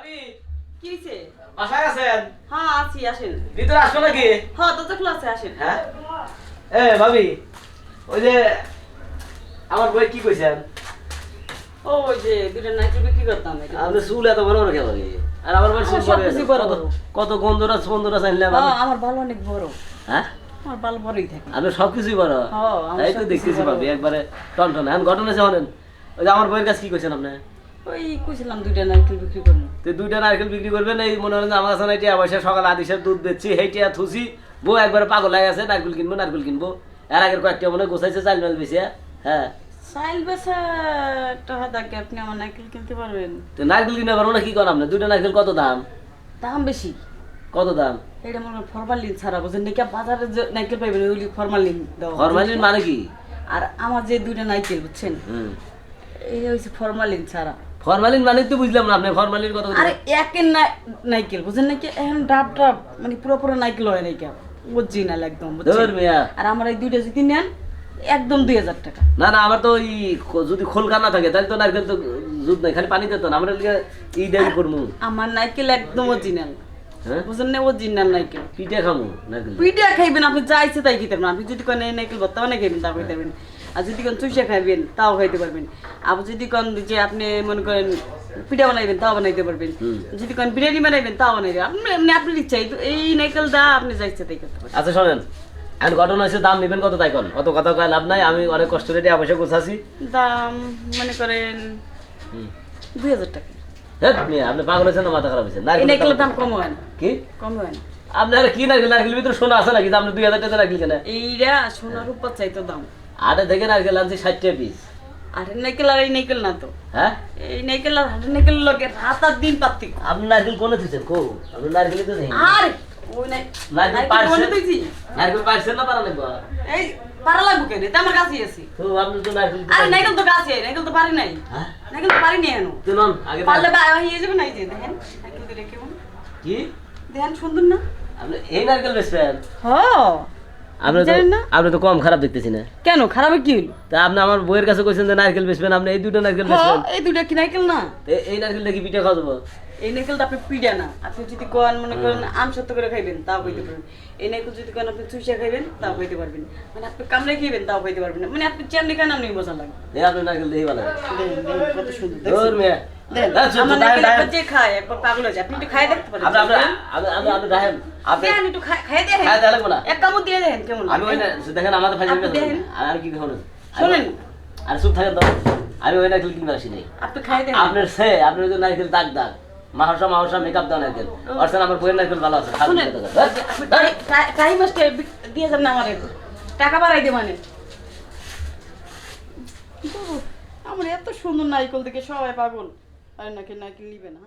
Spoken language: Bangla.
ভাবি কি হইছে? বাসায় আছেন? হ্যাঁ আছি, আসেন। ভিতরে আসো নাকি? হ্যাঁ দরজা খোলা আছে, আসেন। হ্যাঁ ভাবি ওই যে আমার বই কি কইছেন? ওই যে দুইটা নাইটি বিক্রি করতাম এটা। আপনি চুল এত বড় বড় কেন? আর আমার বাড়ি চুল আমার সব বড় কিছুই বড় বড়। কত গন্ধরা চাইলাম হ্যাঁ আমার ভালো অনেক বড়। হ্যাঁ আমার ভালো বড়ই থাকে। আপনি সবকিছুই বড়। হ্যাঁ আমার এই তো সব দেখতেছি কিছুই বড়। ভাবি একবারে টনটন। এখন ঘটনা শোনেন, ওই যে আমার বইয়ের কাছে কি কইছেন আপনি? ওই কইছিলাম দুইটা নাইটি বিক্রি করব। তো দুইটা নারকেল বিক্রি করবেন, এই মনে করেন যে আমার কাছে নাই টিয়া পয়সা, সকালে আদিসের দুধ বেচছি, হেইটিয়া থুসি, বউ একবারে পাগল হয়ে গেছে, নারকেল কিনবো। এর আগের কয়েকটা মনে হয় গোছাইছে চাল মাল বেশি। হ্যাঁ সাইল বেচা টাকা থাকে, আপনি আমার নাইকেল কিনতে পারবেন। তো নারকেল কিনে পারবো না, কি করেন আপনি? দুইটা নারকেল কত দাম? দাম বেশি। কত দাম? এটা মনে হয় ফরমালিন ছাড়া, বুঝেন নাকি? বাজারে যে নাইকেল পাইবেন ওইগুলি ফরমালিন দেওয়া। ফরমালিন মানে কি? আর আমার যে দুইটা নাইকেল, বুঝছেন, এই হচ্ছে ফরমালিন ছাড়া। ফরমালিন মানে তো বুঝলাম না, আপনি ফরমালিন কত? আরে একের নাইকেল, বুঝেন নাকি? এখন ডাব মানে পুরো নাইকেল হয় নাকি, অরিজিনাল একদম, বুঝছেন? ধর মিয়া। আর আমার এই দুইটা যদি নেন একদম 2000 টাকা। না আমার তো ওই যদি খোলকা না থাকে তাহলে তো নারকেল তো দুধ নাই, খালি পানি দিত না। আমরা এই দেরি করবো। আমার নাইকেল একদম অরিজিনাল, হ্যাঁ বুঝেন না? অরিজিনাল নাইকেল। পিঠে খামু নারকেল। পিঠা খাইবেন আপনি, যা ইচ্ছে তাই খেতে পারবেন। আপনি যদি কোন নাইকেল বর্তমানে খাইবেন তাও খাইতে পারবেন, আর যদি কোন চুষে খাইবেন তাও খাইতে পারবেন। আবার যদি কোন যে আপনি মনে করেন পিঠা বানাইবেন তাও বানাইতে পারবেন, যদি কোন বিরিয়ানি বানাইবেন তাও বানাইবেন। আপনি এমনি আপনার ইচ্ছা, এই নাইকেল দা আপনি যা ইচ্ছে তাই করতে পারবেন। আচ্ছা শোনেন, এখন ঘটনা হচ্ছে দাম নেবেন কত তাই কন? অত কথা কয় লাভ নাই, আমি অনেক কষ্ট করে টাকা পয়সা গোছাছি। দাম মনে করেন 2000 টাকা। হ্যাঁ মিয়া, আপনি পাগল হয়েছেন না মাথা খারাপ হয়েছে? এই নাইকেলের দাম কম হয় না, কি কম হয় না। আপনার কি নারকেল ভিতরে সোনা আছে নাকি? আপনি 2000 টাকা নারকেল কেনা? এইটা সোনার উপর চাইতো দাম। আটে থেকে নারকেল আনছি 60 টাকা পিস। হাটের নাইকেল আর এই নাইকেল না তো। হ্যাঁ এই নাইকেল আর হাটের নাইকেল লগে রাত আর দিন পার্থক্য। আপনি নারকেল কোনে দিচ্ছেন? কো আপনি নারকেলই তো নেই। আরে ওই নারকেল নাইকেল পারছেন? বলে তুইছি নারকেল পারছেন না পারা লাগবে? এই পারা লাগবো কেন? এটা আমার কাছেই আছে। তো আপনি তো নারকেল আরে নাইকেল তো কাছে, নাইকেল তো পারি নাই। হ্যাঁ নাইকেল তো পারি নাই এনো। তো নন আগে পারলে বা হয়ে যাবে নাই যে দেখেন নাইকেল তো রেখে বল। কি দেখেন সুন্দর না? আপনি এই নারকেল বেচবেন? হ্যাঁ জানেন না? আপনি তো কম খারাপ দেখতেছি না। কেন খারাপে কি হইল? তা আপনি আমার বইয়ের কাছে কইছেন যে নারকেল বেচবেন, আপনি এই দুটো নারকেল হ্যাঁ বেচবেন। এই দুইটা কি নাইকেল না? এই নারকেলটা কি পিঠে খাওয়া যাবো? এই নাইকেলটা আপনি পিড়া না, আপনি যদি কোন মনে করেন আম সত্য করে খাইবেন তাও খাইতে পারবেন। এই নাইকেল যদি কোন আপনি চুষে খাইবেন তাও খাইতে পারবেন, মানে আপনি কামড়ে খাইবেন তাও খাইতে পারবেন না, মানে আপনি চেমনি খান আপনি মজা লাগবে। এই আপনি নারকেল দেখি ভালো লাগে। দেখেন, দেখেন কত সুন্দর ধর দেখছেন? মিয়া। দেখেন, হ্যাঁ, শুধু আমার দাঁড়ান, নাইকেল দাঁড়ান। একবার যে খায় একবার পাগল হয়ে যায়। আপনি একটু খাই দেখতে পারেন। আপনি আপনি দেখেন আপনি দেখেন একটু খাই দেখেন, খায় দেওয়া লাগবে না। এক কামড় দিয়ে দেখেন কেমন আমি ওই না দেখেন আমাদের ফাইজে আপনি দেখেন। আর কি খাবেন? শোনেন। আর চুপ থাকেন তো। আমি ওই নারকেল কিনতে আসি নাই। আপনি খাই দেখেন। আপনার সে আপনার যে নারকেল দাগ মাহসা মেকআপ দেওয়া নারকেল অর্থাৎ আমার বইয়ের নারকেল ভালো আছে। শুনেন, টাইম আসতে দিয়ে যান না আমার টাকা বাড়াই দে মানে। আমার এত সুন্দর নারকেল দেখে সবাই পাগল। আরে নাকি নারকেল নিবে না।